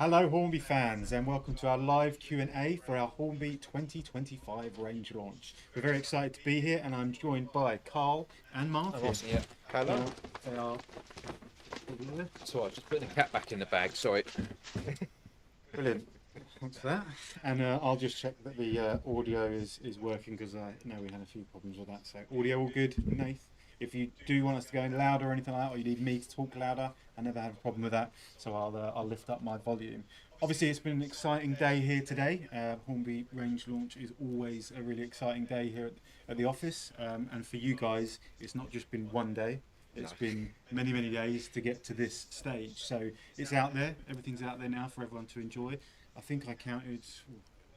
Hello Hornby fans and welcome to our live Q&A for our Hornby 2025 range launch. We're very excited to be here and I'm joined by Carl and Martin. Yeah. Hello. They are So I just put the cat back in the bag. Sorry. brilliant. Thanks for that. And I'll just check that the audio is working because I know we had a few problems with that. So audio all good, Nath? If you do want us to go in louder or anything like that, or you need me to talk louder, I never had a problem with that. So I'll lift up my volume. Obviously, it's been an exciting day here today. Hornby Range launch is always a really exciting day here at the office. And for you guys, it's not just been one day. It's been many, many days to get to this stage. So it's out there. Everything's out there now for everyone to enjoy. I think I counted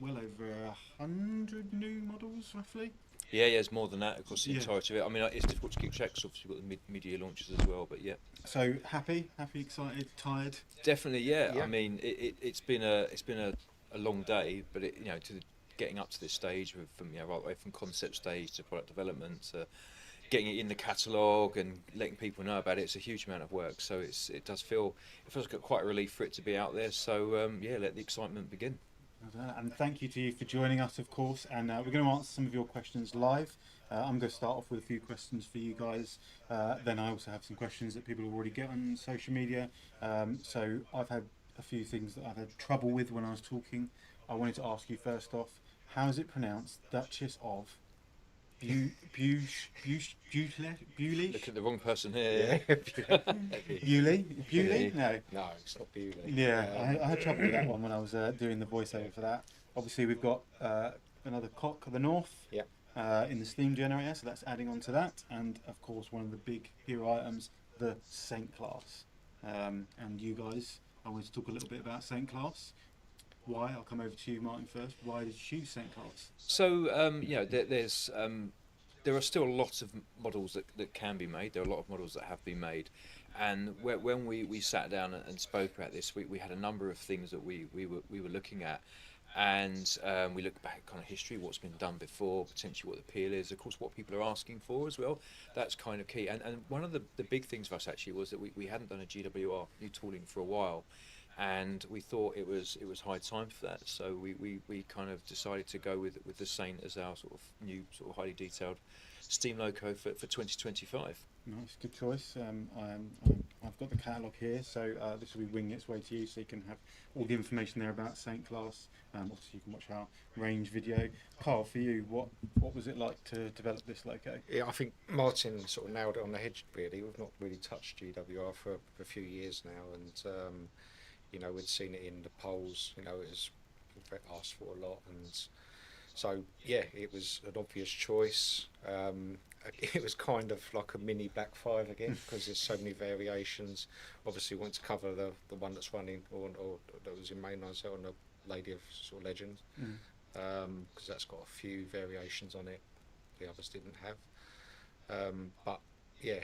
well over 100 new models, roughly. Yeah, it's more than that across the Yeah. entirety of it. I mean, it's difficult to keep track because obviously you've got the mid-year launches as well, but yeah. So happy, excited, tired. Definitely, yeah. Yeah. I mean, it's been a long day, but getting up to this stage from right away from concept stage to product development to getting it in the catalogue and letting people know about it, it's a huge amount of work. So it feels like quite a relief for it to be out there. So let the excitement begin. And thank you to you for joining us, of course. And we're going to answer some of your questions live. I'm going to start off with a few questions for you guys. Then I also have some questions that people already get on social media. So I've had a few things that I've had trouble with when I was talking. I wanted to ask you first off, how is it pronounced? Duchess of Bewley? Look at the wrong person here. Bewley? No. No, it's not Bewley. Yeah, I had trouble with that one when I was doing the voiceover for that. Obviously, we've got another cock of the north in the steam generator, so that's adding on to that. And of course, one of the big hero items, the Saint class. And you guys, I wanted to talk a little bit about Saint class. Why? I'll come over to you, Martin, first. Why did you choose Saint class? So there are still lots of models that can be made. There are a lot of models that have been made, and when we sat down and spoke about this, we had a number of things that we were looking at, and we looked back at kind of history, what's been done before, potentially what the appeal is, of course what people are asking for as well. That's kind of key. And one of the big things for us actually was that we hadn't done a GWR new tooling for a while. And we thought it was high time for that, so we kind of decided to go with the Saint as our sort of new sort of highly detailed steam loco for 2025. Nice, good choice. I've got the catalogue here, so this will be winging its way to you, so you can have all the information there about Saint class. Obviously, you can watch our range video. Carl, for you, what was it like to develop this loco? Yeah, I think Martin sort of nailed it on the head. Really, we've not really touched GWR for a few years now, and we'd seen it in the polls. It was asked for a lot, and so it was an obvious choice. It was kind of like a mini Black 5 again because there's so many variations. Obviously, we want to cover the one that's running or that was in mainline sale on the Lady of sort of Legend because that's got a few variations on it the others didn't have.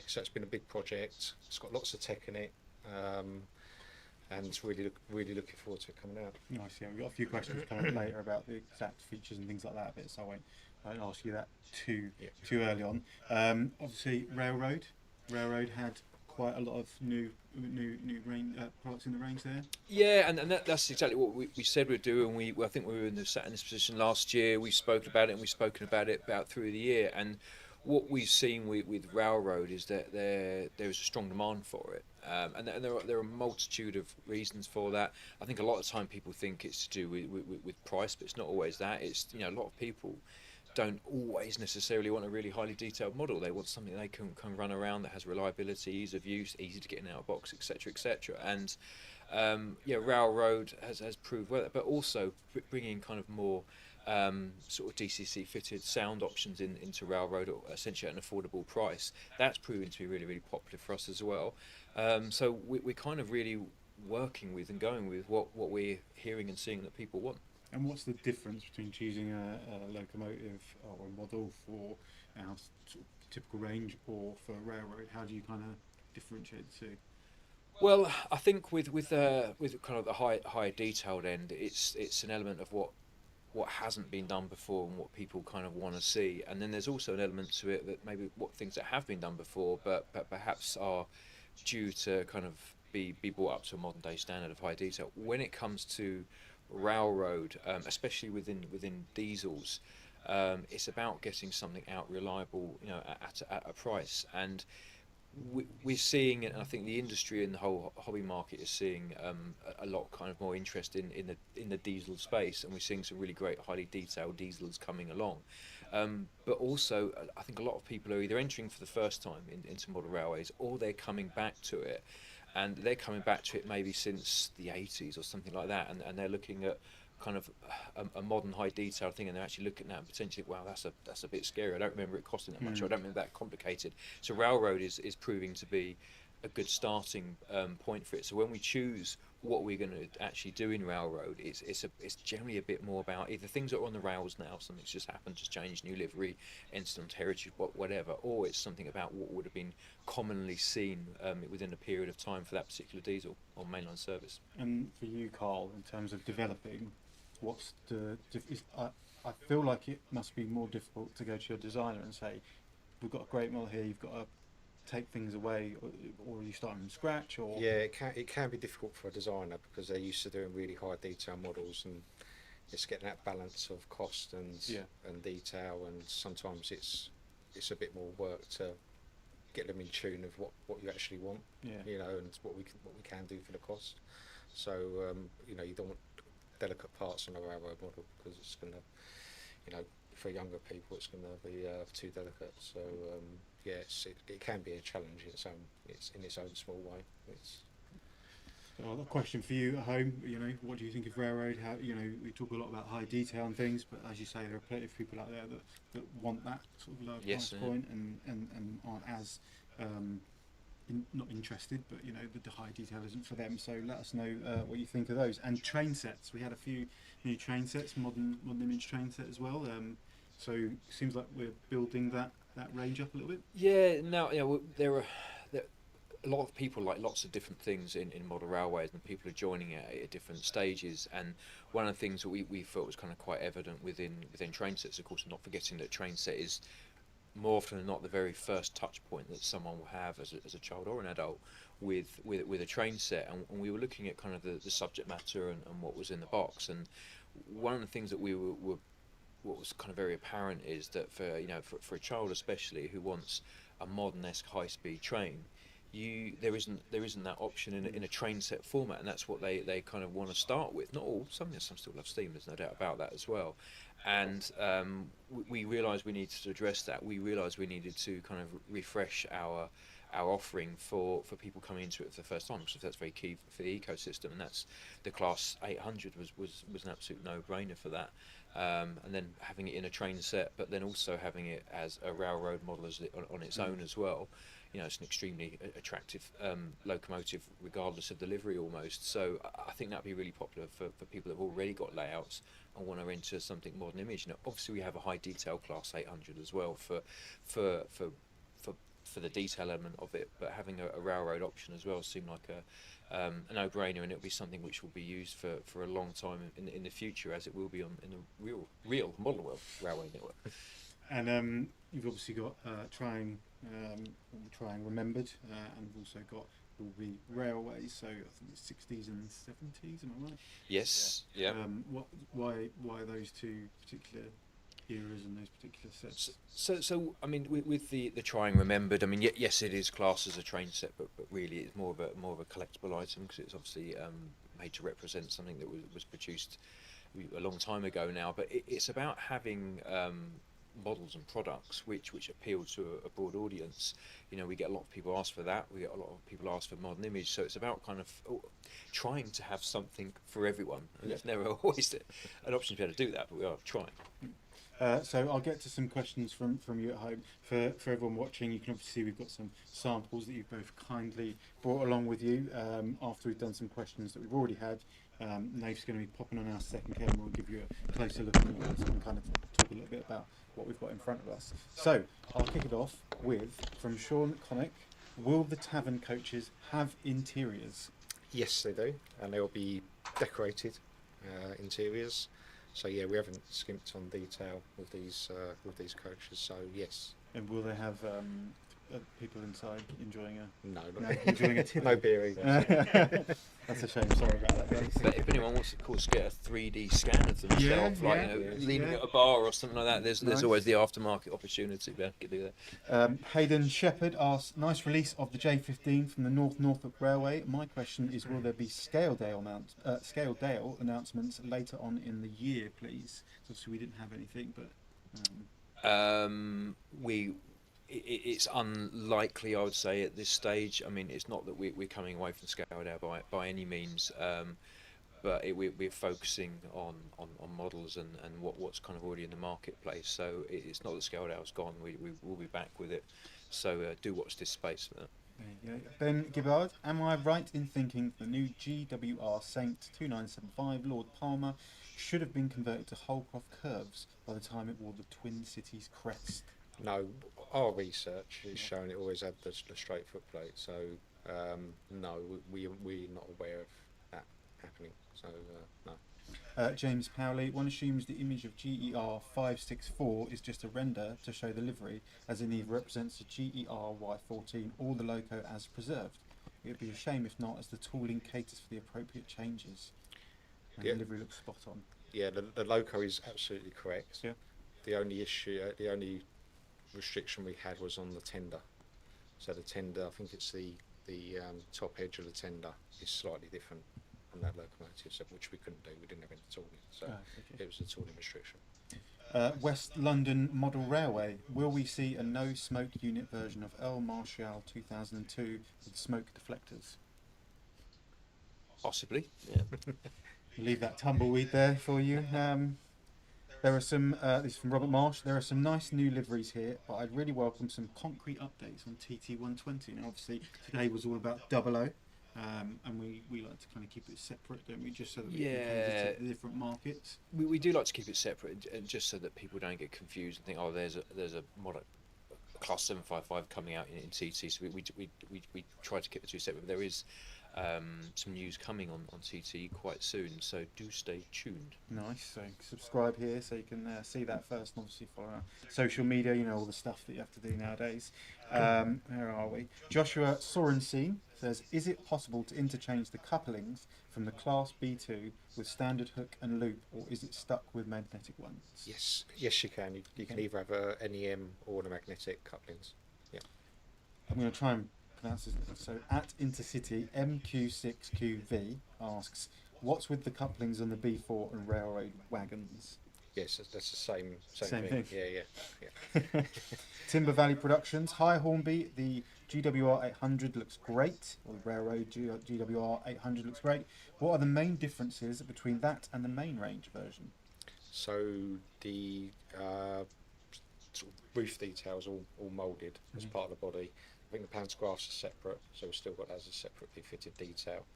So it's been a big project. It's got lots of tech in it. And it's really looking forward to it coming out. Nice, yeah. We've got a few questions coming up later about the exact features and things like that, so I won't ask you that too early on. Obviously, Railroad had quite a lot of new products in the range there. Yeah, and that's exactly what we said we'd do, and I think we were sat in this position last year. We spoke about it, and we've spoken about it through the year, and what we've seen with Railroad is that there is a strong demand for it, and there are a multitude of reasons for that. I think a lot of the time people think it's to do with price, but it's not always that. It's a lot of people don't always necessarily want a really highly detailed model. They want something they can run around that has reliability, ease of use, easy to get in and out of box, etc., etc. And Railroad has proved well, but also bringing kind of more sort of DCC fitted sound options into Railroad, or essentially at an affordable price. That's proving to be really, really popular for us as well. So we're kind of really working with and going with what we're hearing and seeing that people want. And what's the difference between choosing a locomotive or a model for our sort of typical range or for Railroad? How do you kind of differentiate the two? Well, I think with kind of the high detailed end, it's an element of what hasn't been done before and what people kind of want to see, and then there's also an element to it that maybe what things that have been done before, but perhaps are due to kind of be brought up to a modern day standard of high detail. When it comes to railroad, especially within diesels, it's about getting something out reliable, at a price. And we're seeing, and I think the industry and the whole hobby market is seeing a lot kind of more interest in the diesel space, and we're seeing some really great highly detailed diesels coming along. But also, I think a lot of people are either entering for the first time into model railways, or they're coming back to it, and they're coming back to it maybe since the 80s or something like that, and they're looking at kind of a modern high detail thing, and they're actually looking at it and potentially, wow, that's a bit scary. I don't remember it costing that much. Or I don't remember that complicated. So railroad is proving to be a good starting point for it. So when we choose what we're going to actually do in railroad, it's generally a bit more about either things that are on the rails now, something's just happened, just changed, new livery, entered onto heritage, whatever, or it's something about what would have been commonly seen within a period of time for that particular diesel on mainline service. And for you, Carl, in terms of developing, what's I feel like it must be more difficult to go to your designer and say, we've got a great model here, you've got to take things away, or are you starting from scratch? Or Yeah, it can be difficult for a designer because they're used to doing really high detail models, and it's getting that balance of cost and detail, and sometimes it's a bit more work to get them in tune of what you actually want, and what we can do for the cost. So you don't want delicate parts on a railroad model because it's going to, for younger people, it's going to be too delicate. So it can be a challenge in its own small way. So a question for you at home, what do you think of railroad? How, we talk a lot about high detail and things, but as you say, there are plenty of people out there that want that sort of low price point and aren't as not interested, but the high detail isn't for them. So let us know what you think of those. And train sets, we had a few new train sets, modern image train set as well. So it seems like we're building that range up a little bit. Yeah, no, there are a lot of people like lots of different things in model railways, and people are joining at different stages. And one of the things that we felt was kind of quite evident within train sets, of course, not forgetting that train set is more often than not the very first touch point that someone will have as a child or an adult with a train set, and we were looking at kind of the subject matter and what was in the box. And one of the things that we were what was kind of very apparent is that for a child especially who wants a modern-esque high-speed train, there isn't that option in a train set format, and that's what they kind of want to start with. Not all, some still love steam, there's no doubt about that as well. And we realised we needed to address that. We realised we needed to kind of refresh our offering for people coming into it for the first time, because that's very key for the ecosystem, and that's the Class 800 was an absolute no-brainer for that. And then having it in a train set, but then also having it as a railroad model on its own as well. It's an extremely attractive locomotive, regardless of delivery almost. So I think that'd be really popular for people that have already got layouts and want to enter something modern image. Obviously we have a high detail Class 800 as well for the detail element of it, but having a railroad option as well seemed like a no-brainer, and it'll be something which will be used for a long time in the future, as it will be in the real model railway network. And you've obviously got Trying Remembered, and we've also got all the railways. So I think it's 60s and 70s. Am I right? Yes. Yeah. Why those two particular eras and those particular sets? So I mean, with the Trying Remembered, I mean, yes, it is classed as a train set, but really it's more of a collectible item, because it's obviously made to represent something that was produced a long time ago now. But it's about having models and products which appeal to a broad audience. We get a lot of people ask for that. We get a lot of people ask for modern image. So it's about kind of trying to have something for everyone. And it's never always an option to be able to do that, but we are trying. So I'll get to some questions from you at home. For everyone watching, you can obviously see we've got some samples that you've both kindly brought along with you. After we've done some questions that we've already had, Nave's going to be popping on our second camera. We'll give you a closer look at the works and kind of talk a little bit about what we've got in front of us. So I'll kick it off with, from Sean Connick, will the Tavern Coaches have interiors? Yes, they do, and they'll be decorated interiors. So yeah, we haven't skimped on detail with these coaches. So yes. And will they have people inside enjoying a No, enjoying a tip? no beer either. That's a shame. Sorry about that, guys. But if anyone wants to, of course, get a 3D scan of themselves, like leaning at a bar or something like that, there's Nice. always the aftermarket opportunity there. You can do that. Hayden Shepherd asks, nice release of the J15 from the North Norfolk Railway. My question is, will there be Scaledale announcements later on in the year, please? So obviously we didn't have anything, but It's unlikely, I would say, at this stage. I mean, it's not that we're coming away from Scaledale by any means, but we're focusing on models and what's kind of already in the marketplace. So it's not that Scaledale's gone. We will be back with it. So do watch this space for that. there you go. Ben Gibbard, am I right in thinking the new GWR Saint 2975 Lord Palmer should have been converted to Holcroft curves by the time it wore the Twin Cities crest? No, our research is showing it always had the straight footplate. So no, we're not aware of that happening. So no. James Powley, one assumes the image of GER 564 is just a render to show the livery, as it either represents the GER Y14 or the loco as preserved. It would be a shame if not, as the tooling caters for the appropriate changes. And the livery looks spot on. Yeah, the loco is absolutely correct. Yeah. The only issue, the only restriction we had was on the tender. So the tender, I think it's the top edge of the tender is slightly different on that locomotive, so, which we couldn't do. We didn't have any tooling, so Okay. it was a tooling restriction. West London Model Railway, will we see a no smoke unit version of El Marshal 2002 with smoke deflectors? Possibly, yeah. Leave that tumbleweed there for you. There are some, this is from Robert Marsh, there are some nice new liveries here, but I'd really welcome some concrete updates on TT120. Now obviously today was all about 00, and we like to kind of keep it separate, don't we, just so that we can cater to the different markets. We do like to keep it separate, just so that people don't get confused and think, oh, there's a model, class 755 coming out in TT. So we try to keep the two separate. But there is some news coming on TT quite soon, so do stay tuned. Nice. So subscribe here so you can see that first, and obviously follow our social media. You know, all the stuff that you have to do nowadays. Where are we? Joshua Sorensen says, is it possible to interchange the couplings from the Class B2 with standard hook and loop, or is it stuck with magnetic ones? Yes, you can. You can either have a NEM or the magnetic couplings. Yeah. I'm going to try and pronounce this. So at Intercity MQ6QV asks, what's with the couplings on the B4 and railroad wagons? Yes, that's the same Same thing. thing. Yeah. Timber Valley Productions, hi Hornby, the GWR 800 looks great, or the railroad GWR 800 looks great. What are the main differences between that and the main range version? So the sort of roof details all moulded as part of the body. I think the pantographs are separate, so we've still got that as a separately fitted detail.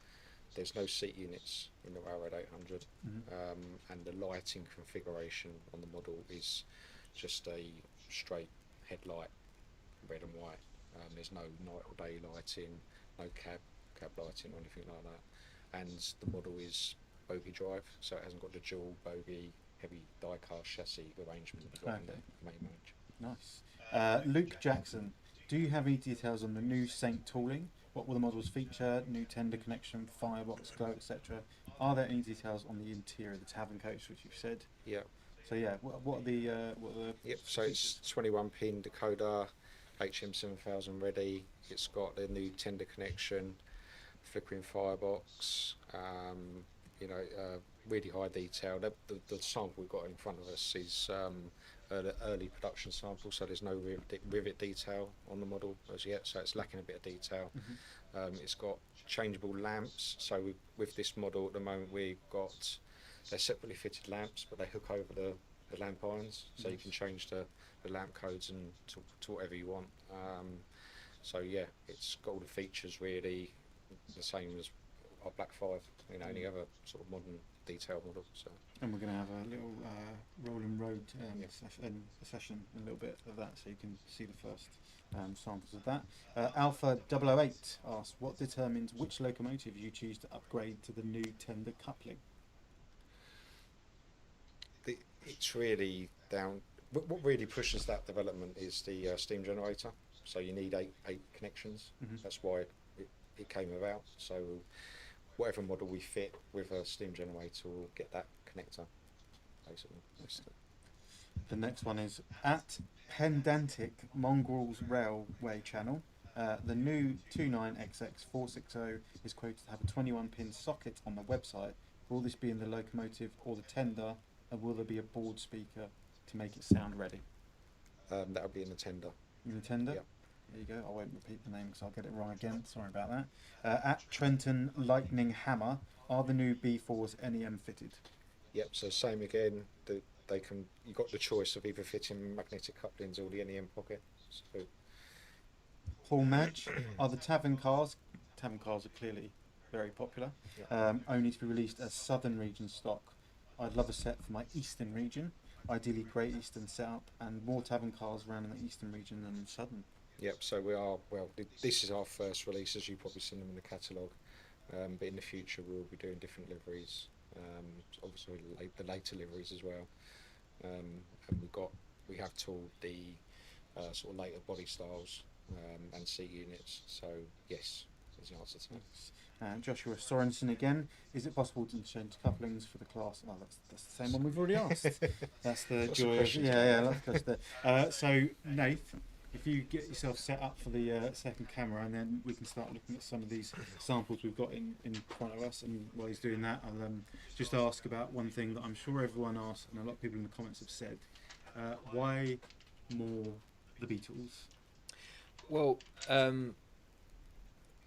There's no seat units in the Railroad 800, and the lighting configuration on the model is just a straight headlight, red and white. There's no night or day lighting, no cab lighting or anything like that. And the model is bogie drive, so it hasn't got the dual bogie heavy die-cast chassis arrangement you've got in the main range. Nice. Luke Jackson, do you have any details on the new Saint tooling? What will the models feature? New tender connection, firebox, glow, etc. Are there any details on the interior of the Tavern Coach, which you've said? Yeah. So yeah, what are the Yep. So it's 21 pin decoder, HM7000 ready. It's got the new tender connection, flickering firebox. Really high detail. The sample we've got in front of us is early production sample, so there's no rivet detail on the model as yet, so it's lacking a bit of detail. It's got changeable lamps, so with this model at the moment they're separately fitted lamps, but they hook over the lamp irons, so you can change the lamp codes and to whatever you want. So yeah, it's got all the features really the same as our Black 5, any other sort of modern detail model. So. And we're going to have a little rolling road session, a little bit of that, so you can see the first samples of that. Alpha 008 asks, what determines which locomotive you choose to upgrade to the new tender coupling? It's really down. What really pushes that development is the steam generator. so you need eight connections. Mhm. That's why it came about. So whatever model we fit with a steam generator will get that connector, basically. The next one is at Pendantic Mongrels Railway Channel. The new 29XX460 is quoted to have a 21-pin socket on the website. Will this be in the locomotive or the tender, and will there be a board speaker to make it sound ready? That'll be in the tender. In the tender? Yeah. There you go. I won't repeat the name because I'll get it wrong again. Sorry about that. At Trenton Lightning Hammer, are the new B4s NEM fitted? Yep. So same again. They can. You got the choice of either fitting magnetic couplings or the NEM pocket. So Paul Madge, are the Tavern Cars? Tavern Cars are clearly very popular. yeah. Only to be released as Southern region stock. I'd love a set for my Eastern region. Ideally, Great Eastern setup and more Tavern Cars around in the Eastern region than Southern. Yep. So we are. Well, this is our first release, as you've probably seen them in the catalogue. But in the future, we'll be doing different liveries. Obviously, the later liveries as well. And we have tooled the sort of later body styles and seat units. So yes, is the answer to that. Joshua Sorensen again. Is it possible to change couplings for the class? Oh, that's the same one we've already asked. That's the Lots of joy of questions. So Nath, if you get yourself set up for the second camera, and then we can start looking at some of these samples we've got in front of us. And while he's doing that, I'll just ask about one thing that I'm sure everyone asked, and a lot of people in the comments have said. Why more the Beatles? Well,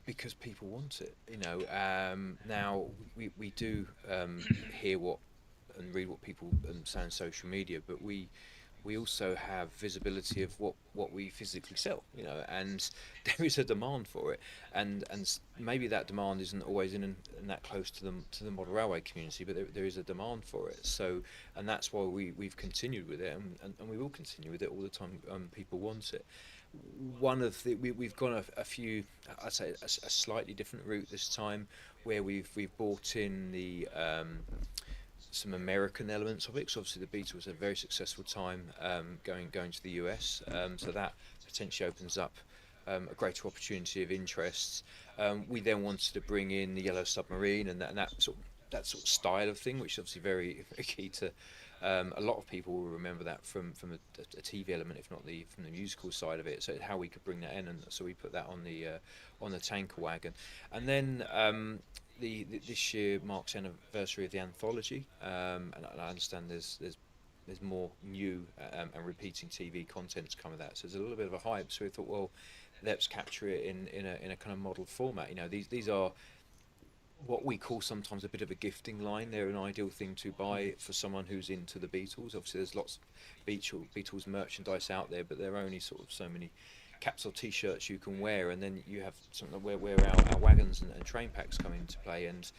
because people want it, you know. Now we do hear what and read what people say on social media, but we also have visibility of what we physically sell, you know, and there is a demand for it, and maybe that demand isn't always in that close to the model railway community, but there is a demand for it. So, and that's why we've continued with it, and we will continue with it all the time. People want it. One of the we've gone a few, I'd say a slightly different route this time, where we've brought in the some American elements of it. So obviously the Beatles had a very successful time going to the US, so that potentially opens up a greater opportunity of interest. We then wanted to bring in the Yellow Submarine and that sort of style of thing, which is obviously very, very key to. A lot of people will remember that from a TV element, if not from the musical side of it. So how we could bring that in, and so we put that on the tanker wagon, and then this year marks the anniversary of the anthology, and I understand there's more new and repeating TV content to come with that. So there's a little bit of a hype. So we thought, well, let's capture it in a kind of model format. You know, these are what we call sometimes a bit of a gifting line. They're an ideal thing to buy for someone who's into the Beatles. Obviously there's lots of Beatles merchandise out there, but there are only sort of so many caps or t-shirts you can wear, and then you have something where our wagons and train packs come into play. And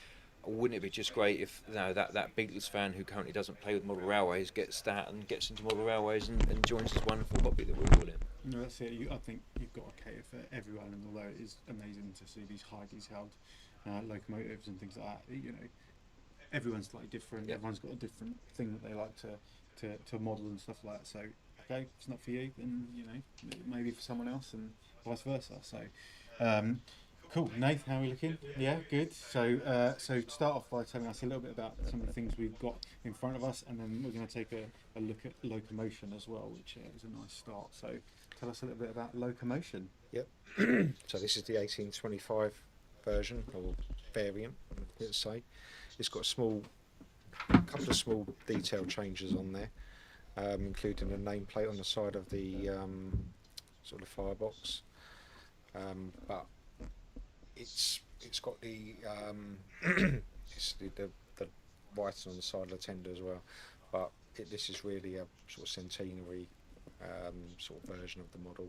wouldn't it be just great if, you know, that Beatles fan who currently doesn't play with model railways gets that and gets into model railways and joins this wonderful hobby that we're all in. No, that's it. I think you've got to cater for everyone, and although it is amazing to see these highly held locomotives and things like that, you know, everyone's slightly different. Yep. Everyone's got a different thing that they like to model and stuff like that. So, okay, if it's not for you, then, you know, maybe for someone else, and vice versa. So, cool. Nath, how are we looking? Yeah, good. So, so start off by telling us a little bit about some of the things we've got in front of us, and then we're going to take a look at Locomotion as well, which is a nice start. So, tell us a little bit about Locomotion. Yep. So this is the 1825 version or variant, let's say. It's got a couple of small detail changes on there, including a nameplate on the side of the sort of firebox, but it's got the it's the writing on the side of the tender as well. But this is really a sort of centenary sort of version of the model.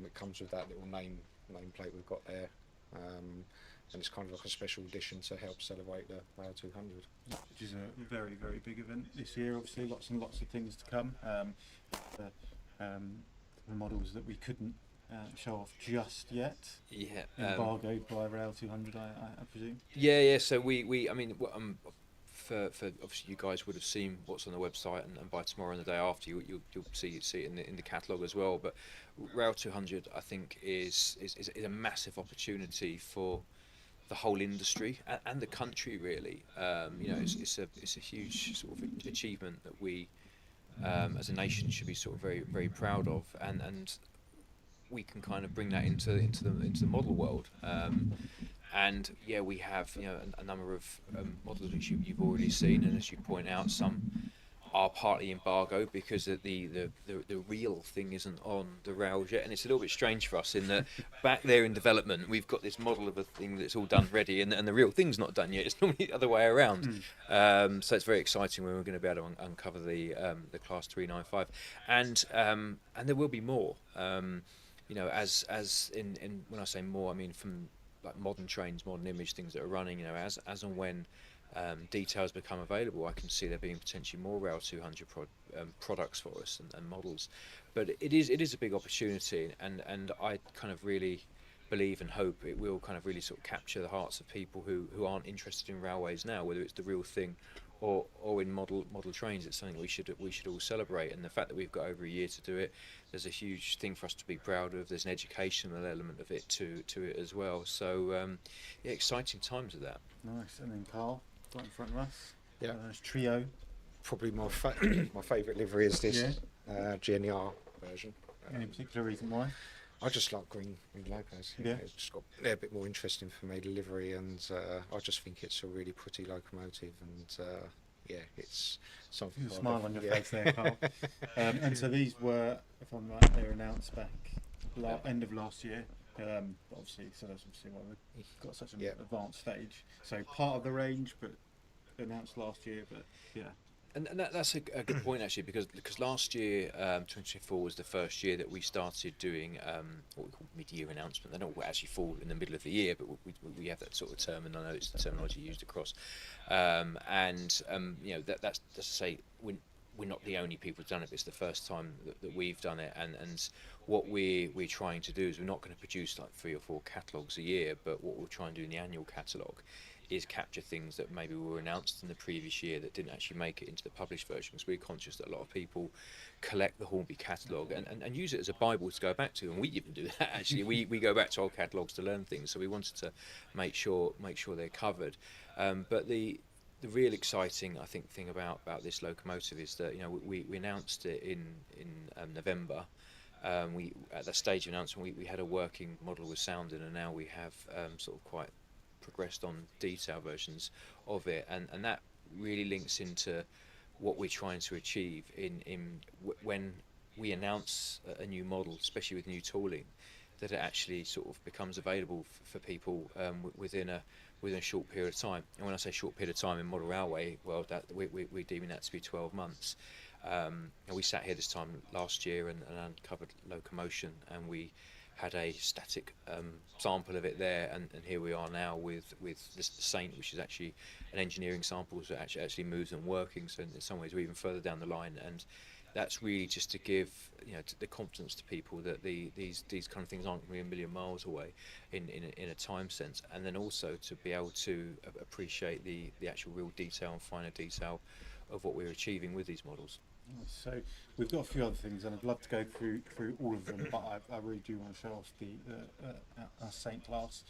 It comes with that little nameplate we've got there, and it's kind of like a special edition to help celebrate the Rail 200. Which is a very, very big event this year. Obviously, lots and lots of things to come. The models that we couldn't show off just yet, Yeah. embargoed by Rail 200, I presume. Yeah. So we I mean, for obviously you guys would have seen what's on the website, and by tomorrow and the day after you'll see it in the catalogue as well. But Rail 200 I think is a massive opportunity for the whole industry and the country really. It's a huge sort of achievement that we as a nation should be sort of very very proud of, and we can kind of bring that into the model world. And yeah, we have a number of models which you've already seen, and as you point out, some are partly embargoed because the real thing isn't on the rails yet, and it's a little bit strange for us in that back there in development we've got this model of a thing that's all done ready, and the real thing's not done yet. It's normally the other way around. So it's very exciting when we're going to be able to uncover the Class 395, and there will be more. As in when I say more, I mean from like modern trains, modern image, things that are running. As and when details become available, I can see there being potentially more Rail 200 products for us and models. But it is a big opportunity, and I kind of really believe and hope it will kind of really sort of capture the hearts of people who aren't interested in railways now, whether it's the real thing or in model trains. It's something we should all celebrate, and the fact that we've got over a year to do it, there's a huge thing for us to be proud of. There's an educational element of it to it as well. So exciting times of that. Nice. And then Carl, right in front of us. Yeah. There's Trio. Probably my favourite livery is this GNR version. Any particular reason why? I just like green logos. Yeah. It's just got a bit more interesting for me, the livery, and I just think it's a really pretty locomotive, and it's something. There's a smile on your face there, Carl. And so these were, if I'm right, they were announced back end of last year. But obviously, so that's obviously why we've got such an advanced stage. So part of the range, but announced last year. But yeah. And that's a good point actually, because last year, 2024 was the first year that we started doing what we call mid-year announcement. They don't actually fall in the middle of the year, but we have that sort of term, and I know it's the terminology used across. That's to say we're not the only people who've done it. It's the first time that we've done it, and what we're trying to do is we're not going to produce like 3 or 4 catalogues a year, but what we'll try and do in the annual catalogue is capture things that maybe were announced in the previous year that didn't actually make it into the published version, because we're conscious that a lot of people collect the Hornby catalogue and use it as a Bible to go back to, and we even do that actually. We go back to old catalogues to learn things, so we wanted to make sure they're covered. But the real exciting, I think, thing about this locomotive is that we announced it in November. At the stage of announcement we had a working model with sounding, and now we have sort of quite progressed on detail versions of it, and that really links into what we're trying to achieve when we announce a new model, especially with new tooling, that it actually sort of becomes available for people within a short period of time. And when I say short period of time in model railway world, that we're deeming that to be 12 months. And we sat here this time last year and uncovered Locomotion, and we had a static sample of it there, and here we are now with the Saint, which is actually an engineering sample that actually moves and working. So in some ways we're even further down the line, and that's really just to give the confidence to people that these kind of things aren't really a million miles away in a time sense, and then also to be able to appreciate the actual real detail and finer detail of what we're achieving with these models. So we've got a few other things, and I'd love to go through all of them, but I really do want to show off our Saint class.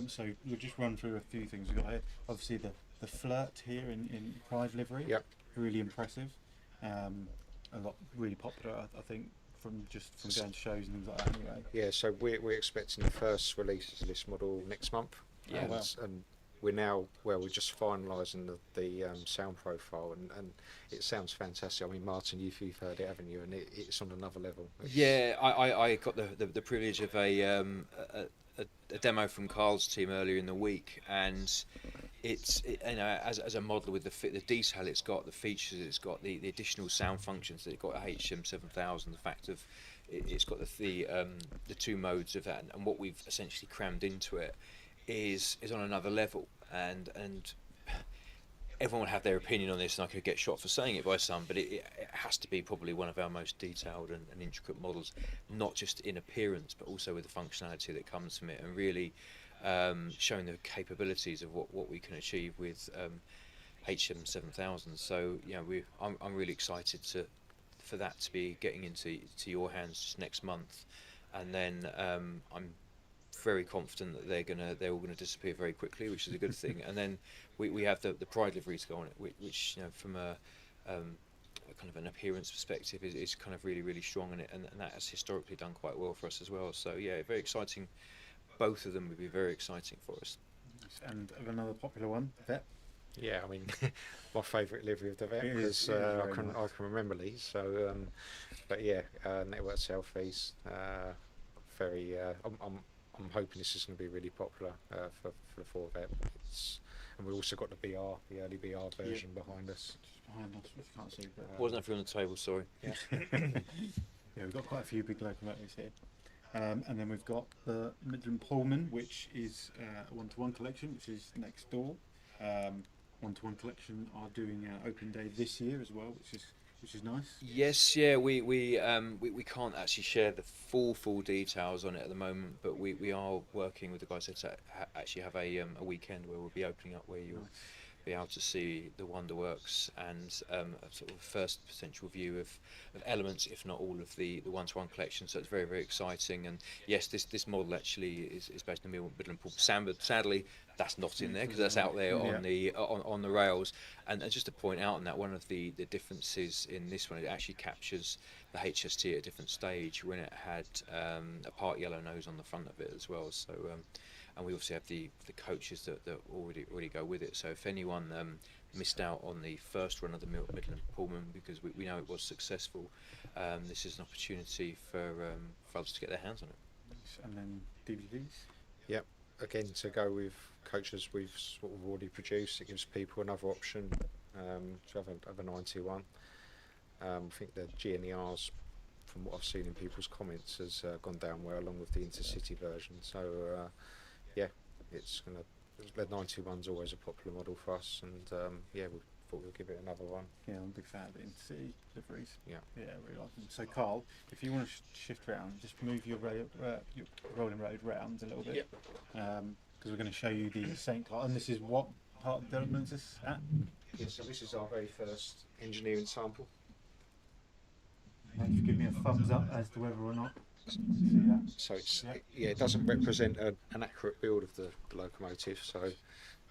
So we'll just run through a few things we've got here. Obviously the Flirt here in Pride livery, really impressive. A lot really popular, I think, from going to shows and things like that. Anyway. Yeah, so we're expecting the first release of this model next month. Yeah, and we're just finalising the sound profile, and it sounds fantastic. I mean, Martyn, you've heard it, haven't you? And it's on another level. I got the privilege of a demo from Carl's team earlier in the week, and it's as a model with the detail it's got, the features it's got, the additional sound functions that it's got, HM 7000, the fact of it's got the 2 modes of that, and what we've essentially crammed into it is on another level, and everyone will have their opinion on this, and I could get shot for saying it by some, but it has to be probably one of our most detailed and intricate models, not just in appearance but also with the functionality that comes from it, and really showing the capabilities of what we can achieve with HM7000. So I'm really excited for that to be getting into your hands just next month, and then I'm very confident that they're all gonna disappear very quickly, which is a good thing. And then we have the Pride livery to go on it, which from a kind of an appearance perspective is kind of really strong in it, and that has historically done quite well for us as well. So yeah, very exciting. Both of them would be very exciting for us. And another popular one, Vet. Yeah, I mean, my favourite livery of the Vet, It is because I very can nice. remember these. So, but yeah, Network Selfies, very. I'm hoping this is going to be really popular for the 4 Vet. And we've also got the early BR version behind us. Just behind us, which you can't see. But, Wasn't that on the table? Sorry. Yeah. yeah, we've got quite a few big locomotives here. And then we've got the Midland Pullman, which is a one-to-one collection, which is next door. One-to-one collection are doing open day this year as well, which is nice. Yes, yeah, we can't actually share the full details on it at the moment, but we are working with the guys to actually have a weekend where we'll be opening up, where you'll be able to see the Wonderworks and a sort of first potential view of elements, if not all, of the one-to-one collection. So it's very exciting. And yes, this model actually is based on the Midland Pullman. Sadly, that's not in there because that's out there on the rails. And just to point out on that, one of the differences in this one, it actually captures the HST at a different stage when it had a part yellow nose on the front of it as well. So and we also have the coaches that already go with it. So if anyone missed out on the first run of the Midland Pullman, because we know it was successful, this is an opportunity for others to get their hands on it. And then DVDs. Yep. Again, to go with coaches we've sort of already produced, it gives people another option to have a 91. I think the G and the R's, from what I've seen in people's comments, has gone down well along with the Intercity version. So yeah, it's gonna. The 91's always a popular model for us, and yeah, we thought we'd give it another one. Yeah, I'm a big fan of the Intercity liveries. Yeah. Yeah, I really like them. So Carl, if you want to shift around, just move your rolling road round a little bit, because we're going to show you the St. Clark, and this is what part of the development is this at? Yeah, so this is our very first engineering sample. And you give me a thumbs up as to whether or not you see that. So it's it doesn't represent an accurate build of the locomotive. So,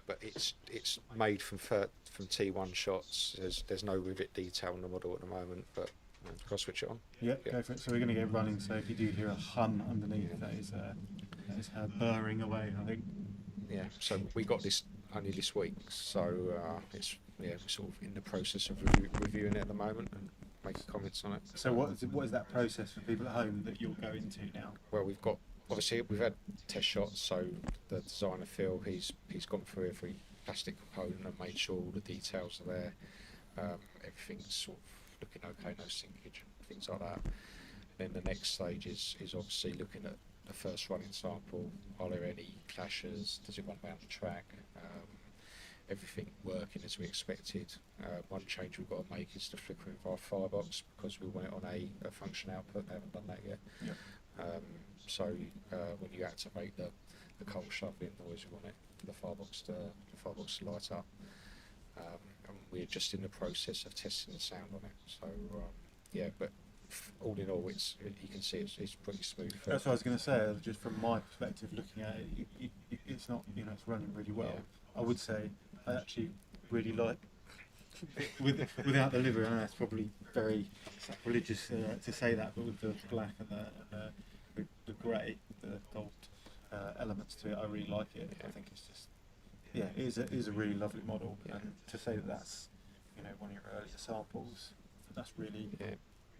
but it's made from T1 shots. There's no rivet detail on the model at the moment. But can I switch it on? Yeah, go for it. So we're going to get running. So if you do hear a hum underneath, that is her burring away, I think. Yeah. So we got this only this week. So it's we're sort of in the process of reviewing it at the moment and making comments on it. So what is that process for people at home that you'll go into now? Well, we've had test shots. So the designer Phil, he's gone through every plastic component and made sure all the details are there. Everything's sort of looking okay, no sinkage, things like that. Then the next stage is obviously looking at the first running sample. Are there any clashes? Does it run around the track? Everything working as we expected. One change we've got to make is the flickering of our firebox, because we want it on a function output. They haven't done that yet. Yep. So when you activate the coal shoveling noise, we want the firebox to light up. And we're just in the process of testing the sound on it. So yeah, but all in all, you can see it's pretty smooth. That's what I was going to say. Just from my perspective, looking at it, it's not, it's running really well. Yeah. I would say I actually really like, without the livery, I know that's probably very sacrilegious to say that, but with the black and the grey, the gold elements to it, I really like it. Yeah. I think it's just, it is a really lovely model, and to say that that's, one of your earlier samples, that's really,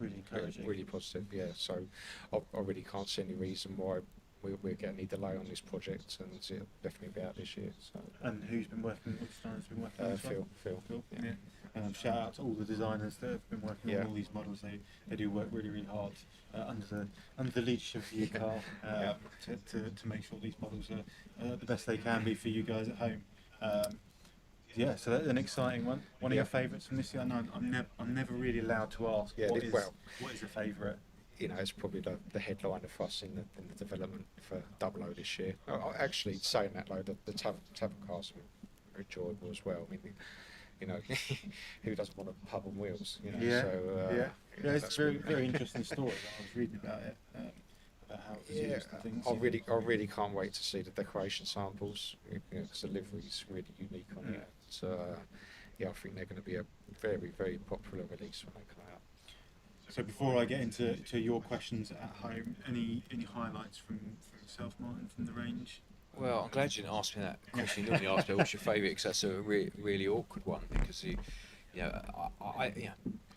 really encouraging. Really positive, yeah. So I really can't see any reason why we're getting any delay on this project, and it'll definitely be out this year. So. And who's been working? Which designers been working on this one? Phil. Yeah. Shout out to all the designers that have been working on all these models. They do work really hard under the leadership of you, Carl, to make sure these models are the best they can be for you guys at home. So that's an exciting one. One of your favourites from this year? No, I'm never really allowed to ask. What is a favourite? It's probably the headliner for us in the development for Double O this year. Actually, saying that, the Tav Cars are enjoyable as well. I mean, you know, who doesn't want a pub on wheels? You know, Yeah, so yeah. It's that's a very, what- very interesting story that I was reading about it, about how it was Yeah, used and things. I really can't wait to see the decoration samples, because the livery's really unique on it. So, yeah, I think they're going to be a very, very popular release when they come out. So before I get into your questions at home, any highlights from yourself, Martin, from the range? Well, I'm glad you didn't ask me that question. You normally ask me what's your favourite, because that's a really awkward one. Because you know,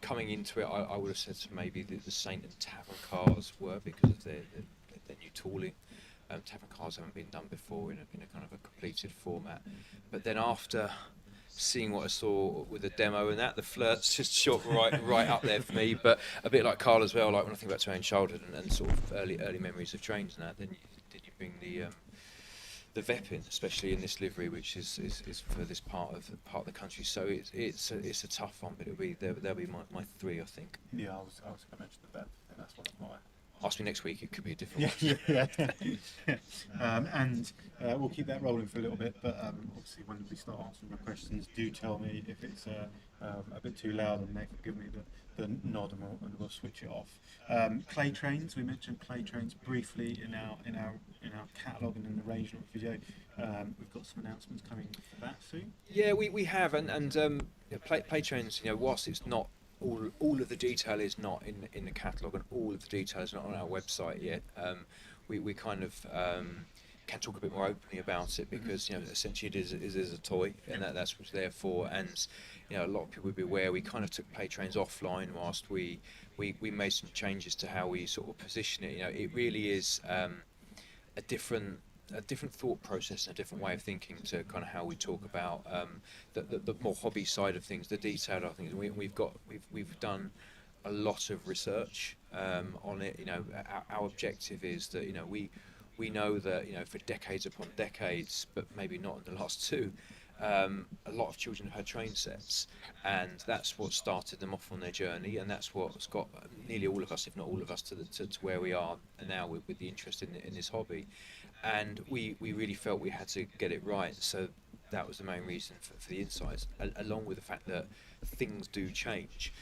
coming into it, I would have said maybe the Saint and Tavern Cars were, because of their new tooling. Tavern Cars haven't been done before in a kind of a completed format. But then after seeing what I saw with the demo and that, the flirts just shot right up there for me. But a bit like Carl as well, like when I think about my own childhood and sort of early memories of trains and that, then you bring the VEP in, especially in this livery, which is for this part of the country. So it's a tough one, but they'll be my three, I think. Yeah, I was going to mention the VEP. That's one of my. Ask me next week; it could be a different Yeah, one. yeah. And we'll keep that rolling for a little bit. But obviously, when we start answering your questions, do tell me if it's a bit too loud, and they can give me the nod, and we'll switch it off. Clay trains. We mentioned clay trains briefly in our catalogue and in the range note video. We've got some announcements coming for that soon. Yeah, we have, and play trains. You know, whilst it's not all of the detail is not in the catalogue, and all of the detail is not on our website yet. We kind of can talk a bit more openly about it, because you know, essentially it is a toy, and that's what it's there for. And you know, a lot of people would be aware we kind of took play trains offline whilst we made some changes to how we sort of position it. You know, it really is a different thought process and a different way of thinking to kind of how we talk about the more hobby side of things, the detailed of things. We've done a lot of research on it. You know, our objective is that, you know, we know that, you know, for decades upon decades, but maybe not in the last two, a lot of children have had train sets, and that's what started them off on their journey, and that's what's got nearly all of us, if not all of us, to where we are now with the interest in this hobby. And we really felt we had to get it right, so that was the main reason for the insights, along with the fact that things do change.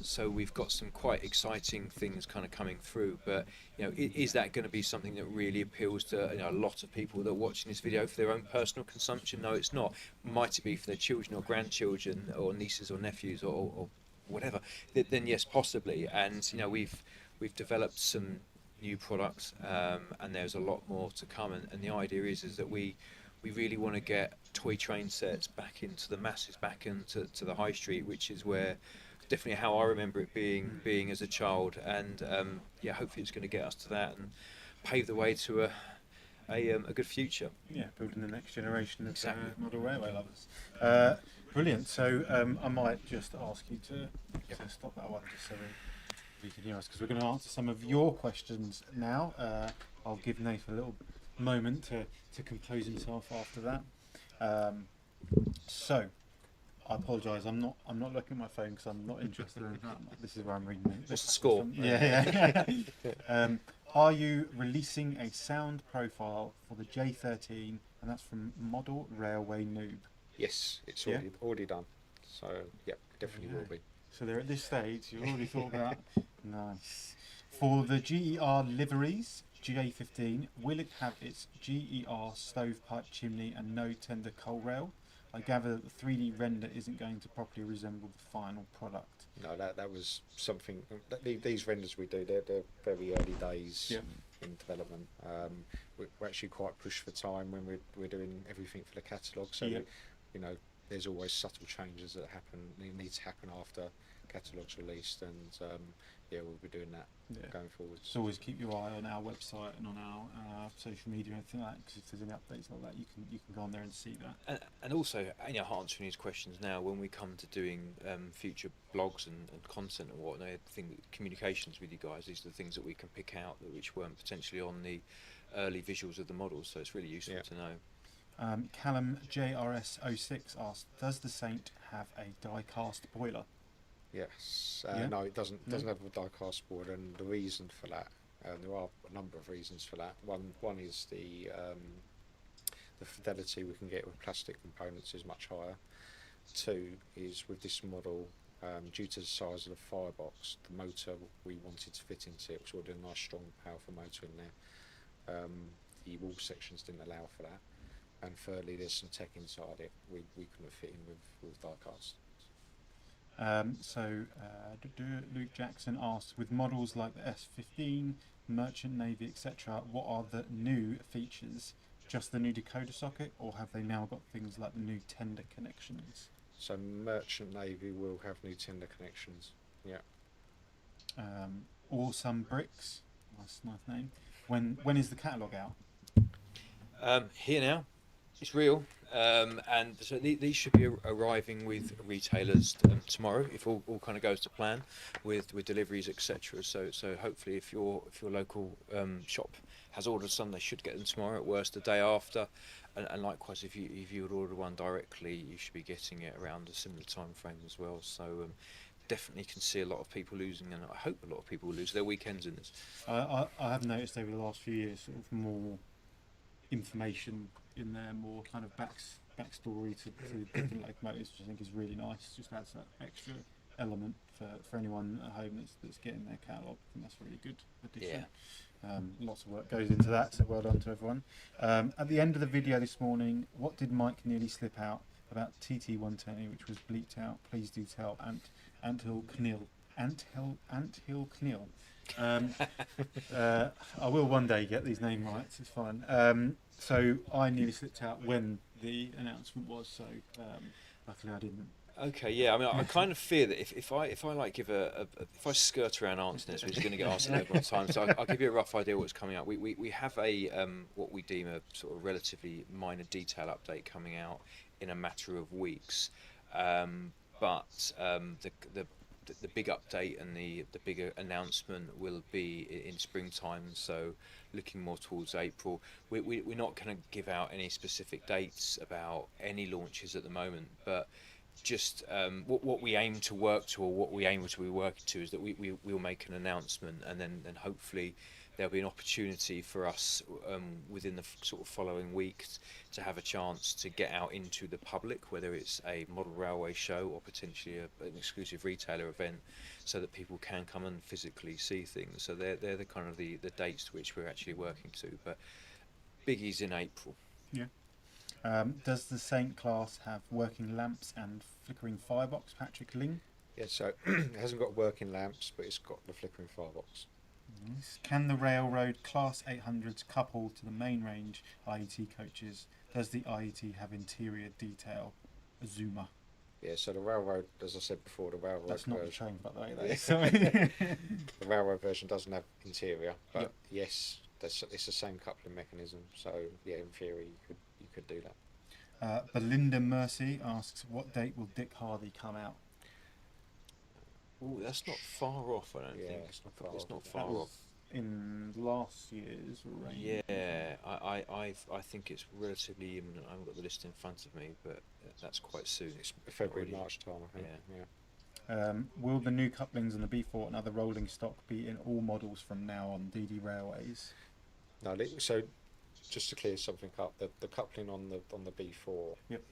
So we've got some quite exciting things kind of coming through, but you know, is that going to be something that really appeals to, you know, a lot of people that are watching this video for their own personal consumption? No, it's not. Might it be for their children or grandchildren or nieces or nephews or whatever? Then yes, possibly. And you know, we've developed some new products, and there's a lot more to come. And the idea is that we really want to get toy train sets back into the masses, back into the high street, which is where definitely how I remember it being as a child. And yeah, hopefully it's going to get us to that and pave the way to a good future. Yeah, building the next generation of Exactly. model railway lovers. Brilliant. So I might just ask you to stop that one, just so we can hear us, because we're going to answer some of your questions now. I'll give Nathan a little moment to compose himself after that. So I apologise. I'm not looking at my phone because I'm not interested in that. This is where I'm reading it. What's the score? Yeah. Are you releasing a sound profile for the J13? And that's from Model Railway Noob. Yes, it's Yeah? already done. So yeah, definitely will be. So they're at this stage. You've already thought about. Nice. For the GER liveries, J15, will it have its GER stovepipe chimney and no tender coal rail? I gather that the 3D render isn't going to properly resemble the final product. No, that was something. These renders we do, they're very early days in development. We're actually quite pushed for time when we're doing everything for the catalogue. So you know, there's always subtle changes that happen. They need to happen after catalogue's released, and we'll be doing that going forward. So always keep your eye on our website and on our social media and anything like that, because if there's any updates like that, you can go on there and see that. And also, you know, answering these questions now, when we come to doing future blogs and content and whatnot, I think that communications with you guys, these are the things that we can pick out which weren't potentially on the early visuals of the models, so it's really useful to know. Callum JRS06 asked, does the Saint have a die-cast boiler? Yes. Yeah? No, it doesn't have a die-cast board, and the reason for that, there are a number of reasons for that. One is the fidelity we can get with plastic components is much higher. Two is with this model, due to the size of the firebox, the motor we wanted to fit into it was already a nice, strong, powerful motor in there. The wall sections didn't allow for that. And thirdly, there's some tech inside it we couldn't fit in with diecast. Luke Jackson asks, with models like the S15, Merchant Navy, etc., what are the new features? Just the new decoder socket, or have they now got things like the new tender connections? So Merchant Navy will have new tender connections. Yeah. Awesome Bricks, nice name. When is the catalogue out? Here now, it's real, and so these should be arriving with retailers tomorrow, if all kind of goes to plan, with deliveries, etc. So hopefully, if your local shop has ordered some, they should get them tomorrow. At worst, the day after, and likewise, if you would order one directly, you should be getting it around a similar time frame as well. So. Definitely can see a lot of people losing, and I hope a lot of people will lose their weekends in this. I have noticed over the last few years sort of more information in there, more kind of backstory to different locomotives, which I think is really nice. Just adds that extra element for anyone at home that's getting their catalogue. I think that's a really good addition. Yeah. Lots of work goes into that, so well done to everyone. At the end of the video this morning, what did Mike nearly slip out about TT120, which was bleeped out? Please do tell Anthill Knil. I will one day get these name rights, it's fine. So I nearly slipped out when the announcement was, so luckily I didn't. Okay, yeah. I mean, I kind of fear that if I like give if I skirt around answering this, which is going to get asked a lot of times, so I'll give you a rough idea of what's coming out. We have a what we deem a sort of relatively minor detail update coming out in a matter of weeks, but the big update and the bigger announcement will be in springtime, so looking more towards April. We're not going to give out any specific dates about any launches at the moment, but just what we aim to work to, or what we aim to be working to, is that we'll make an announcement, and then hopefully there'll be an opportunity for us within the sort of following week to have a chance to get out into the public, whether it's a model railway show or potentially an exclusive retailer event, so that people can come and physically see things. So they're the kind of the dates to which we're actually working to, but biggies in April. Yeah. Does the Saint class have working lamps and flickering firebox, Patrick Ling? Yeah, so it hasn't got working lamps, but it's got the flickering firebox. Nice. Can the railroad class 800s couple to the main range IET coaches? Does the IET have interior detail? Zoomer. Yeah, so the railroad, as I said before, the railroad That's not the version, train, by the way. Yeah. Sorry. the railroad version doesn't have interior, but Yep. yes, it's the same coupling mechanism. So yeah, in theory, you could do that. Belinda Mercy asks, what date will Dick Hardy come out? Oh, that's not far off, I don't Yeah, think. it's not far It's off. not That far was off. in last year's range. Yeah, I think it's relatively imminent. I haven't got the list in front of me, but that's quite soon. It's February, already- March time, I think. Yeah. Yeah. Will the new couplings on the B4 and other rolling stock be in all models from now on DD Railways? No, so just to clear something up, the coupling on the B4, Yep.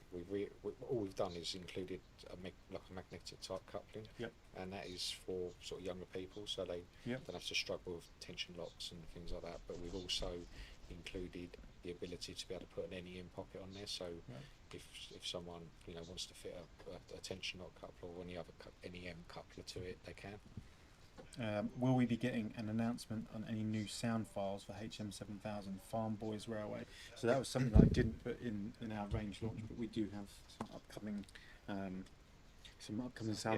all we've done is included like a magnetic type coupling, Yep. and that is for sort of younger people, so they Yep. don't have to struggle with tension locks and things like that. But we've also included the ability to be able to put an NEM pocket on there, so Right. if someone wants to fit a tension lock coupler or any other NEM coupler to it, they can. Will we be getting an announcement on any new sound files for HM7000 Farm Boys Railway? So that was something I didn't put in our range launch, but we do have some upcoming sound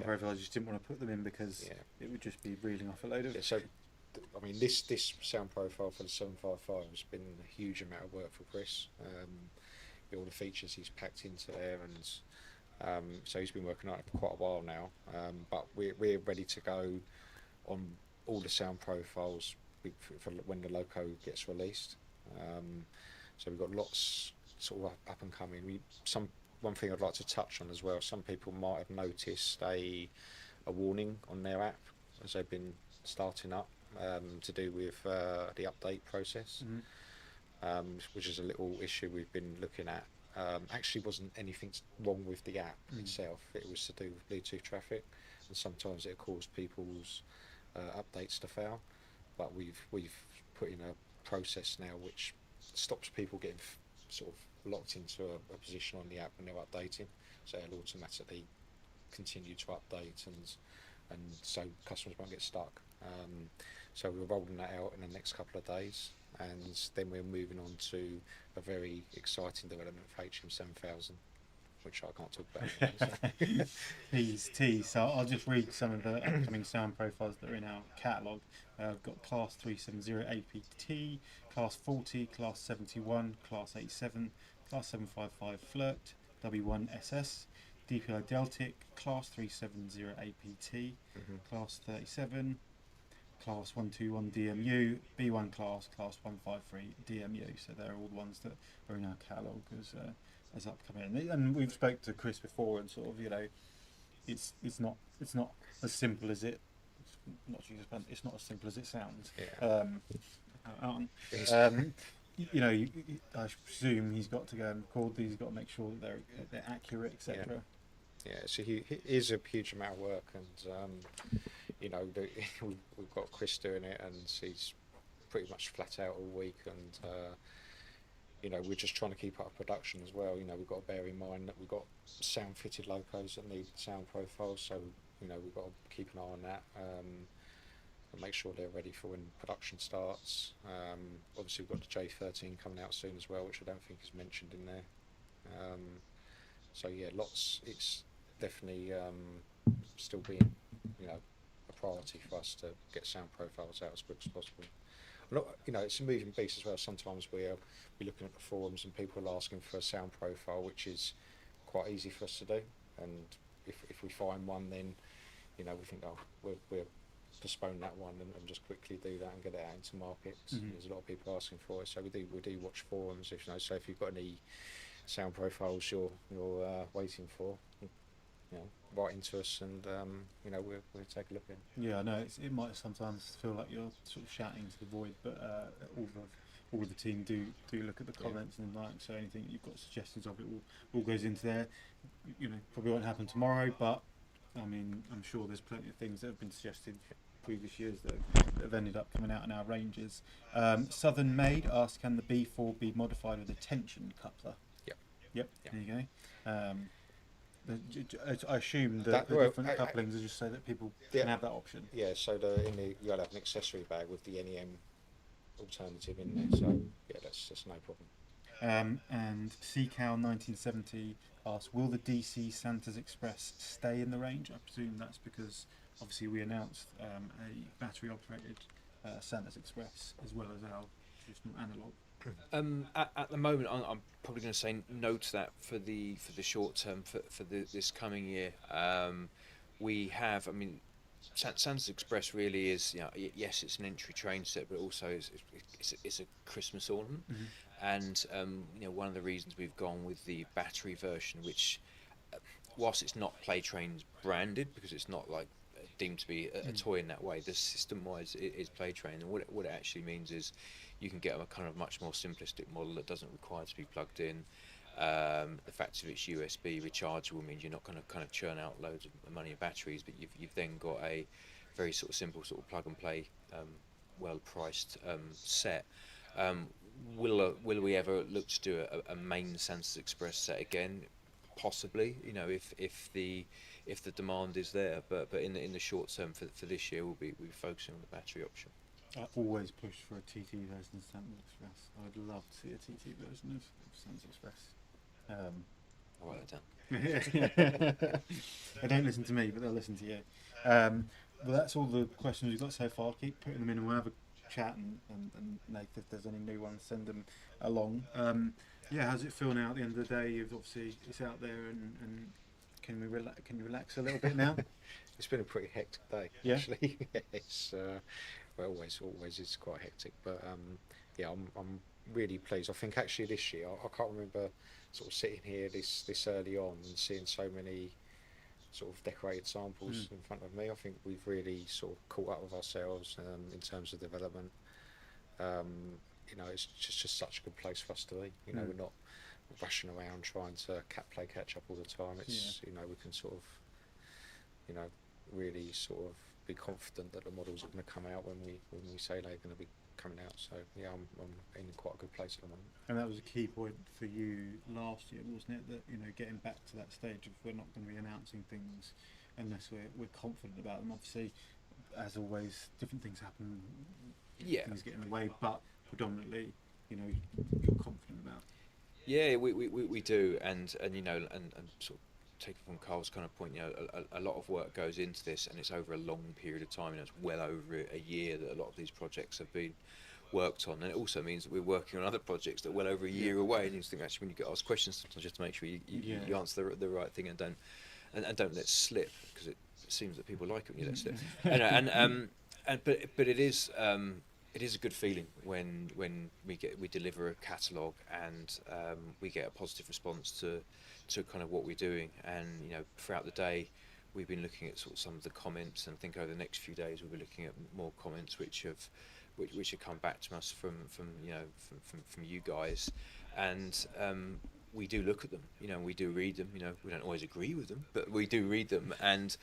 Yeah. profiles. I just didn't want to put them in because Yeah. it would just be reeling off a load of. Yeah, so I mean, this sound profile for the 755 has been a huge amount of work for Chris. All the features he's packed into there, and so he's been working on it for quite a while now. But we're ready to go on all the sound profiles for when the loco gets released. So we've got lots sort of up and coming. One thing I'd like to touch on as well. Some people might have noticed a warning on their app as they've been starting up, to do with the update process, Mhm. which is a little issue we've been looking at. actually wasn't anything wrong with the app itself. It was to do with Bluetooth traffic, and sometimes it caused people's updates to fail. But we've put in a process now which stops people getting sort of locked into a position on the app when they're updating, so it'll automatically continue to update, and so customers won't get stuck. So we're rolling that out in the next couple of days, and then we're moving on to a very exciting development for HM7000, which I can't talk about. Please, tease. So I'll just read some of the upcoming sound profiles that are in our catalogue. I've got Class 370 APT, Class 40, Class 71, Class 87, Class 755 Flirt, W1 SS, DPI Deltic, Class 370 APT, Class 37, Class 121 DMU, B1 Class, Class 153 DMU. So they're all the ones that are in our catalogue as upcoming. And we've spoke to Chris before, and sort of, you know, it's not as simple as it. It's not as simple as it sounds. Yeah. You know, I presume he's got to go and record these. He's got to make sure that they're accurate, etc. Yeah, so he is a huge amount of work, and you know, we've got Chris doing it, and he's pretty much flat out all week, and you know, we're just trying to keep up production as well. You know, we've got to bear in mind that we've got sound fitted locos that need sound profiles, so you know, we've got to keep an eye on that, and make sure they're ready for when production starts. Obviously we've got the J13 coming out soon as well, which I don't think is mentioned in there. So yeah, it's definitely still being, you know, a priority for us to get sound profiles out as quick as possible. You know, it's a moving beast as well. Sometimes we're looking at the forums and people are asking for a sound profile, which is quite easy for us to do. And if we find one, then, you know, we think, oh, we're postpone that one and just quickly do that and get it out into market. There's a lot of people asking for it, so we do watch forums. If you know, so if you've got any sound profiles you're waiting for, you know, write into us, and you know, we'll take a look at it. Yeah, I know it might sometimes feel like you're sort of shouting to the void, but all of the team do look at the comments, and like, so anything you've got suggestions of, it all goes into there. You know, probably won't happen tomorrow, but I mean, I'm sure there's plenty of things that have been suggested previous years that have ended up coming out in our ranges. Southern Maid asks, can the B4 be modified with a tension coupler? Yep. There you go. I assume that the different couplings are just so that people can have that option. Yeah, so you'll have an accessory bag with the NEM alternative in there, so yeah, that's no problem. And CCal 1970 asks, will the DC Santa's Express stay in the range? I presume that's because obviously we announced a battery operated Santa's Express as well as our traditional analogue. At the moment, I'm probably going to say no to that for the short term for this coming year. We have, I mean, Santa's Express really is, you know, yes, it's an entry train set, but also it's a Christmas ornament. And you know, one of the reasons we've gone with the battery version, which whilst it's not Play Trains branded, because it's not like deemed to be a toy in that way, the system wise it is Play Train, and what it actually means is you can get a kind of much more simplistic model that doesn't require to be plugged in. The fact that it's USB rechargeable means you're not going to kind of churn out loads of money in batteries, but you've then got a very sort of simple sort of plug and play, well priced set. Will we ever look to do a main Santa's Express set again? Possibly, you know, if the demand is there, but in the short term for this year we'll be focusing on the battery option. I always push for a TT version of Santa's Express. I would love to see a TT version of Santa's Express. I'll write that down. They don't listen to me, but they'll listen to you. Well, that's all the questions we've got so far. Keep putting them in, and we'll have a chat, and Nate, if there's any new ones, send them along. Yeah, how's it feel now at the end of the day? You've obviously, it's out there, and can you relax a little bit now? It's been a pretty hectic day, actually. It's well, always is quite hectic, but yeah, I'm really pleased. I think actually this year, I can't remember sort of sitting here this early on and seeing so many sort of decorated samples in front of me. I think we've really sort of caught up with ourselves in terms of development. You know, it's just such a good place for us to be. You know, rushing around trying to play catch up all the time. It's you know, we can sort of, you know, really sort of be confident that the models are going to come out when we say they're going to be coming out. So yeah, I'm in quite a good place at the moment. And that was a key point for you last year, wasn't it? That, you know, getting back to that stage of we're not going to be announcing things unless we're confident about them. Obviously, as always, different things happen. Things get in the way, but predominantly, you know, you're confident about. Yeah, we do, and you know, and sort of taking from Carl's kind of point, you know, a lot of work goes into this, and it's over a long period of time. You know, it's well over a year that a lot of these projects have been worked on, and it also means that we're working on other projects that are well over a year away. And you think, actually, when you get asked questions, sometimes just to make sure you answer the right thing and don't let slip, because it seems that people like it when you let slip. But it is a good feeling when we deliver a catalogue and we get a positive response to kind of what we're doing. And you know, throughout the day, we've been looking at sort of some of the comments, and I think over the next few days we'll be looking at more comments which have come back to us from you guys, and we do look at them, you know, we do read them. You know, we don't always agree with them, but we do read them. And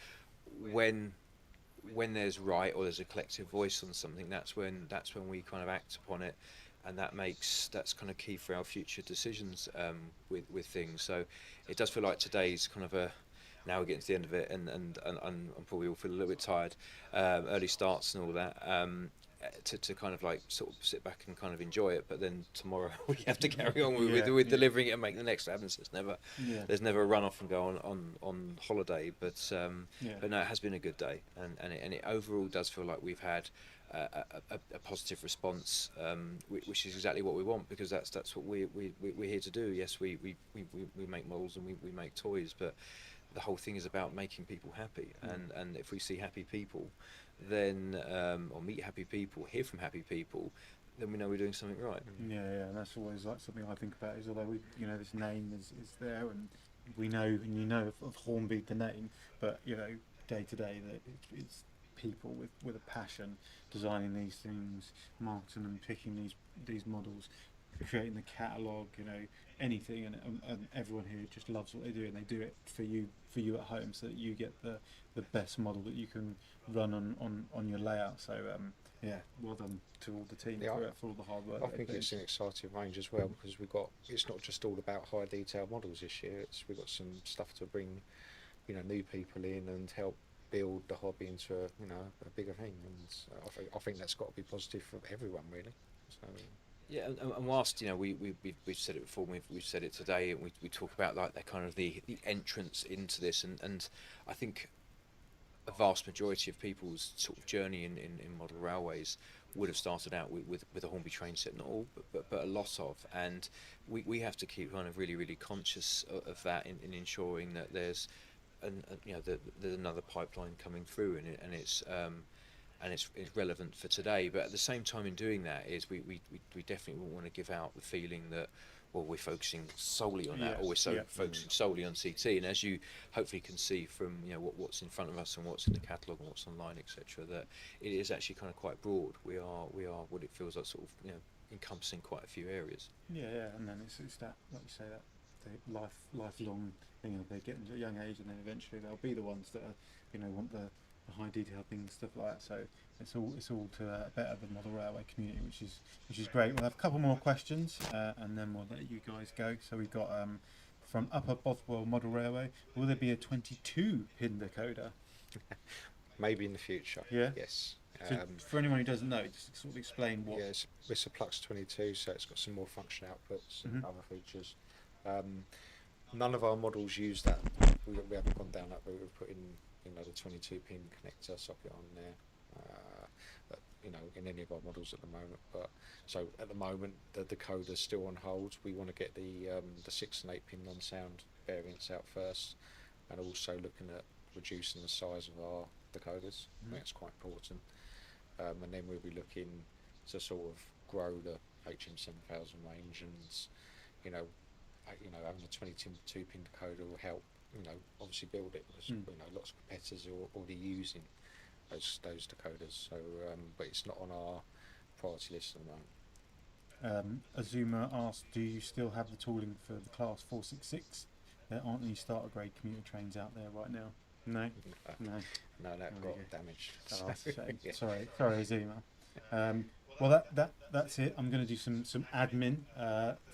when there's right, or there's a collective voice on something, that's when we kind of act upon it, and that's kind of key for our future decisions with things. So it does feel like today's kind of now we're getting to the end of it, and I'm probably all feel a little bit tired, early starts and all that, to kind of like sort of sit back and kind of enjoy it. But then tomorrow we have to carry on with delivering it and make the next happen. So there's never a run off and go on holiday. But no, it has been a good day, and it overall does feel like we've had a positive response, which is exactly what we want, because that's what we're here to do. Yes, we make models and we make toys, but the whole thing is about making people happy, and if we see happy people, then or meet happy people, hear from happy people, then we know we're doing something right. Yeah, and that's always like something I think about, is although we, you know, this name is there, and we know, and you know of Hornby, the name, but you know, day to day that it's people with a passion designing these things, marketing and picking these models, creating the catalogue, you know, anything, and everyone here just loves what they do, and they do it for you at home, so that you get the best model that you can run on your layout. So well done to all the team for all the hard work. I think it's an exciting range as well, because it's not just all about high detail models this year. We've got some stuff to bring, you know, new people in and help build the hobby into a bigger thing, and I think that's got to be positive for everyone, really. So. Yeah, and whilst, you know, we've said it before, we've said it today, and we talk about like the kind of the entrance into this, and I think a vast majority of people's sort of journey in model railways would have started out with a Hornby train set, not all, but a lot of, and we have to keep kind of really conscious of that in ensuring that there's there's another pipeline coming through, and it's relevant for today. But at the same time, in doing that, is we definitely won't want to give out the feeling that, well, we're focusing solely on that, or we're focusing solely on CT. And as you hopefully can see from, you know, what's in front of us and what's in the catalogue and what's online, etc., that it is actually kind of quite broad. We are what it feels like, sort of, you know, encompassing quite a few areas. Yeah, and then it's that, like you say, that the lifelong thing of they get into a young age, and then eventually they'll be the ones that are, you know, want the high detail things, stuff like that. So it's all to better the model railway community, which is great. We'll have a couple more questions, and then we'll let you guys go. So we've got from Upper Bothwell Model Railway, will there be a 22 pin decoder? Maybe in the future. Yeah. Yes. So for anyone who doesn't know, just sort of explain what. Yeah, it's a Plux 22, so it's got some more function outputs and other features. None of our models use that. We haven't gone down that route. We've put in, you know, the 22 pin connector socket on there, you know, in any of our models at the moment. But so at the moment, the decoder's still on hold. We want to get the 6 and 8 pin non-sound variants out first, and also looking at reducing the size of our decoders. I think it's quite important. And then we'll be looking to sort of grow the HM7000 range, and you know, having a 22 pin decoder will help, you know, obviously build it, because you know, lots of competitors are already using those decoders. So but it's not on our priority list at the moment. Azuma asked, do you still have the tooling for the Class 466? There aren't any starter grade commuter trains out there right now. No, no. No, that There we got damaged. Oh, that's a shame. Yeah. Sorry, Azuma. Well, that's it. I'm going to do some admin.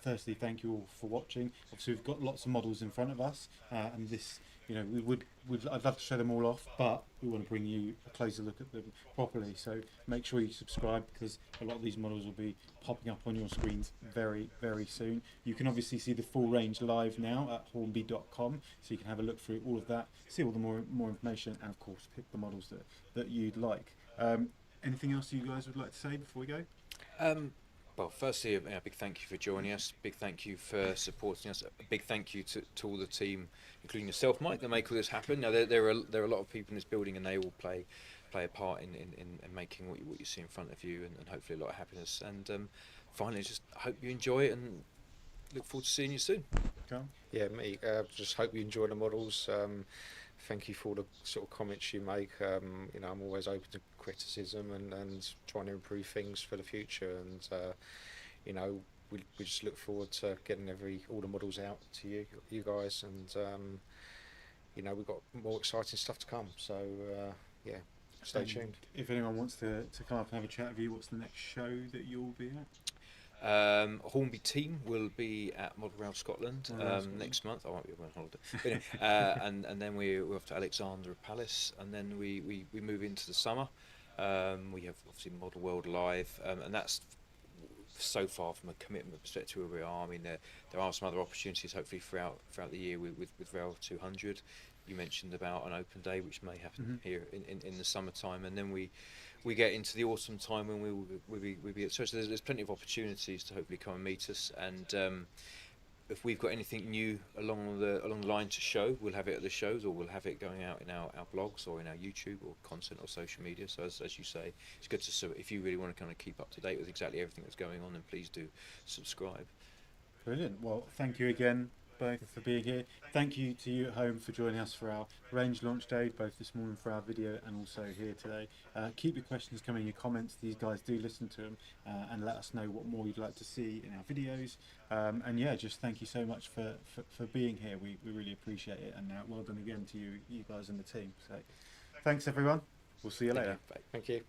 Firstly, thank you all for watching. Obviously, we've got lots of models in front of us, and this, I'd love to show them all off, but we want to bring you a closer look at them properly. So make sure you subscribe, because a lot of these models will be popping up on your screens very, very soon. You can obviously see the full range live now at hornby.com, so you can have a look through all of that, see all the more information, and of course pick the models that you'd like. Anything else you guys would like to say before we go? Well, firstly, a big thank you for joining us. Big thank you for supporting us. A big thank you to all the team, including yourself, Mike, that make all this happen. Now, there are a lot of people in this building, and they all play a part in making what you see in front of you, and hopefully a lot of happiness. And finally, just hope you enjoy it, and look forward to seeing you soon. Carl? Yeah, me. Just hope you enjoy the models. Thank you for all the sort of comments you make. I'm always open to criticism and trying to improve things for the future. And we just look forward to getting all the models out to you guys. And we've got more exciting stuff to come. So yeah, stay tuned. If anyone wants to come up and have a chat with you, what's the next show that you'll be at? Hornby team will be at Model Rail Scotland next month. I won't be on holiday. But anyway, and then we're off to Alexandra Palace, and then we move into the summer. We have obviously Model World Live, and that's so far from a commitment perspective where we are. I mean, there are some other opportunities hopefully throughout the year with Rail 200. You mentioned about an open day, which may happen here in the summertime, and then we get into the autumn time when we'll be at so there's plenty of opportunities to hopefully come and meet us. And if we've got anything new along the line to show, we'll have it at the shows, or we'll have it going out in our blogs or in our YouTube or content or social media. So as you say, it's good to, if you really want to kind of keep up to date with exactly everything that's going on, then please do subscribe. Brilliant. Well, thank you again both for being here. Thank you to you at home for joining us for our range launch day, both this morning for our video and also here today. Keep your questions coming, your comments. These guys do listen to them, and let us know what more you'd like to see in our videos. And yeah, just thank you so much for being here. We really appreciate it, and well done again to you guys and the team. So thanks everyone. We'll see you later. Thank you.